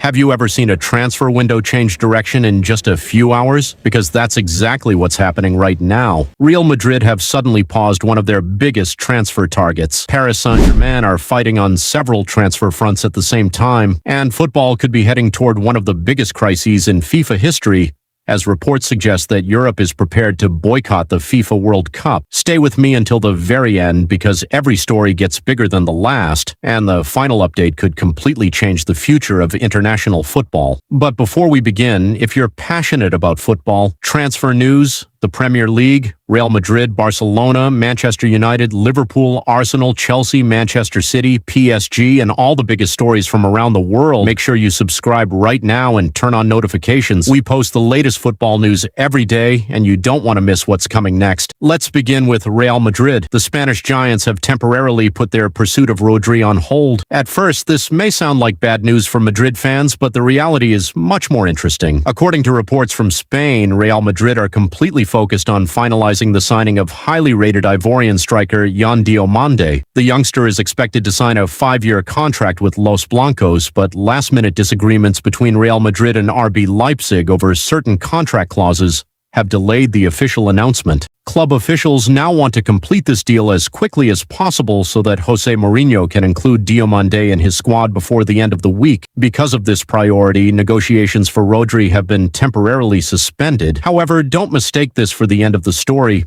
Have you ever seen a transfer window change direction in just a few hours? Because that's exactly what's happening right now. Real Madrid have suddenly paused one of their biggest transfer targets. Paris Saint-Germain are fighting on several transfer fronts at the same time, and football could be heading toward one of the biggest crises in FIFA history, as reports suggest that Europe is prepared to boycott the FIFA World Cup. Stay with me until the very end because every story gets bigger than the last, and the final update could completely change the future of international football. But before we begin, if you're passionate about football, transfer news, the Premier League, Real Madrid, Barcelona, Manchester United, Liverpool, Arsenal, Chelsea, Manchester City, PSG, and all the biggest stories from around the world, make sure you subscribe right now and turn on notifications. We post the latest football news every day, and you don't want to miss what's coming next. Let's begin with Real Madrid. The Spanish Giants have temporarily put their pursuit of Rodri on hold. At first, this may sound like bad news for Madrid fans, but the reality is much more interesting. According to reports from Spain, Real Madrid are completely focused on finalizing the signing of highly rated Ivorian striker Yan Diomandé. The youngster is expected to sign a 5-year contract with Los Blancos, but last-minute disagreements between Real Madrid and RB Leipzig over certain contract clauses have delayed the official announcement. Club officials now want to complete this deal as quickly as possible so that Jose Mourinho can include Diomandé in his squad before the end of the week. Because of this priority, negotiations for Rodri have been temporarily suspended. However, don't mistake this for the end of the story.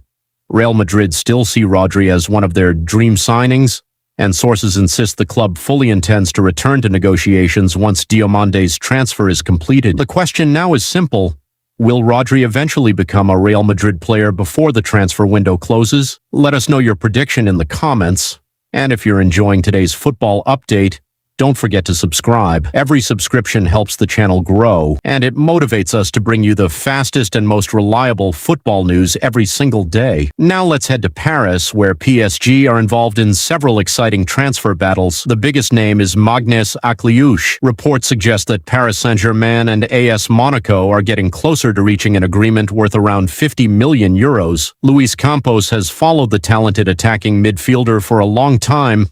Real Madrid still see Rodri as one of their dream signings, and sources insist the club fully intends to return to negotiations once Diomandé's transfer is completed. The question now is simple. Will Rodri eventually become a Real Madrid player before the transfer window closes? Let us know your prediction in the comments. And if you're enjoying today's football update, don't forget to subscribe. Every subscription helps the channel grow, and it motivates us to bring you the fastest and most reliable football news every single day. Now let's head to Paris, where PSG are involved in several exciting transfer battles. The biggest name is Maghnes Akliouche. Reports suggest that Paris Saint-Germain and AS Monaco are getting closer to reaching an agreement worth around 50 million euros. Luis Campos has followed the talented attacking midfielder for a long time,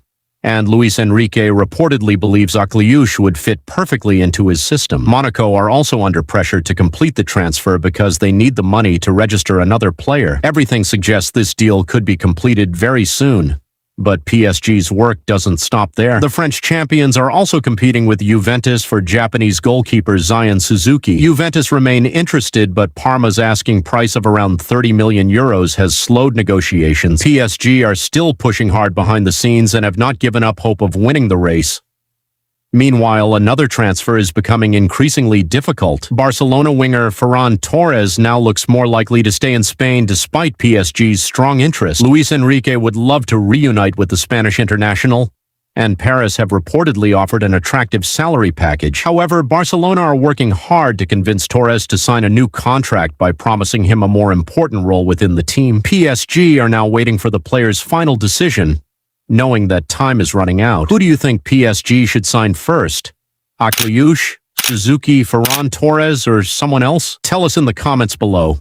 and Luis Enrique reportedly believes Akliouche would fit perfectly into his system. Monaco are also under pressure to complete the transfer because they need the money to register another player. Everything suggests this deal could be completed very soon. But PSG's work doesn't stop there. The French champions are also competing with Juventus for Japanese goalkeeper Zion Suzuki. Juventus remain interested, but Parma's asking price of around 30 million euros has slowed negotiations. PSG are still pushing hard behind the scenes and have not given up hope of winning the race. Meanwhile, another transfer is becoming increasingly difficult. Barcelona winger Ferran Torres now looks more likely to stay in Spain despite PSG's strong interest. Luis Enrique would love to reunite with the Spanish international, and Paris have reportedly offered an attractive salary package. However, Barcelona are working hard to convince Torres to sign a new contract by promising him a more important role within the team. PSG are now waiting for the player's final decision, knowing that time is running out. Who do you think PSG should sign first? Akliouche, Suzuki, Ferran Torres, or someone else? Tell us in the comments below.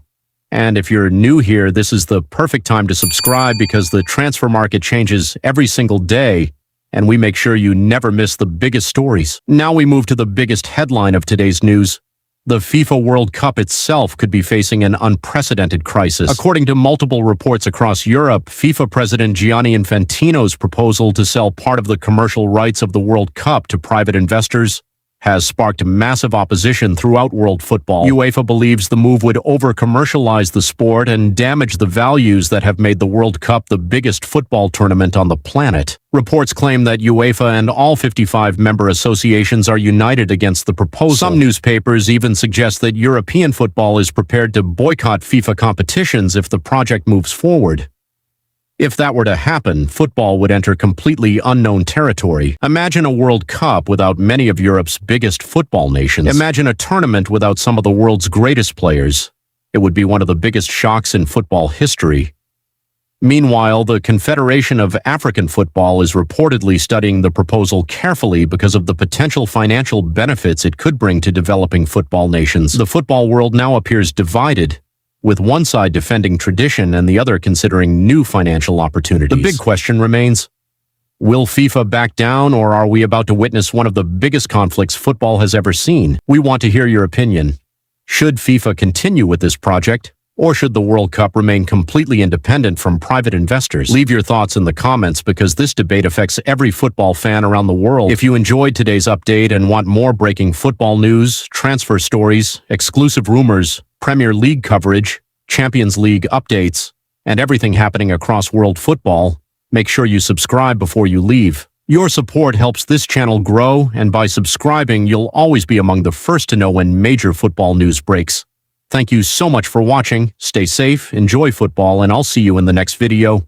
And if you're new here, this is the perfect time to subscribe because the transfer market changes every single day, and we make sure you never miss the biggest stories. Now we move to the biggest headline of today's news. The FIFA World Cup itself could be facing an unprecedented crisis. According to multiple reports across Europe, FIFA President Gianni Infantino's proposal to sell part of the commercial rights of the World Cup to private investors has sparked massive opposition throughout world football. UEFA believes the move would over-commercialize the sport and damage the values that have made the World Cup the biggest football tournament on the planet. Reports claim that UEFA and all 55 member associations are united against the proposal. Some newspapers even suggest that European football is prepared to boycott FIFA competitions if the project moves forward. If that were to happen, football would enter completely unknown territory. Imagine a World Cup without many of Europe's biggest football nations. Imagine a tournament without some of the world's greatest players. It would be one of the biggest shocks in football history. Meanwhile, the Confederation of African Football is reportedly studying the proposal carefully because of the potential financial benefits it could bring to developing football nations. The football world now appears divided, with one side defending tradition and the other considering new financial opportunities. The big question remains, Will FIFA back down, or are we about to witness one of the biggest conflicts football has ever seen? We want to hear your opinion. Should FIFA continue with this project, or should the World Cup remain completely independent from private investors? Leave your thoughts in the comments because this debate affects every football fan around the world. If you enjoyed today's update and want more breaking football news, transfer stories, exclusive rumors, Premier League coverage, Champions League updates, and everything happening across world football, make sure you subscribe before you leave. Your support helps this channel grow, and by subscribing, you'll always be among the first to know when major football news breaks. Thank you so much for watching. Stay safe, enjoy football, and I'll see you in the next video.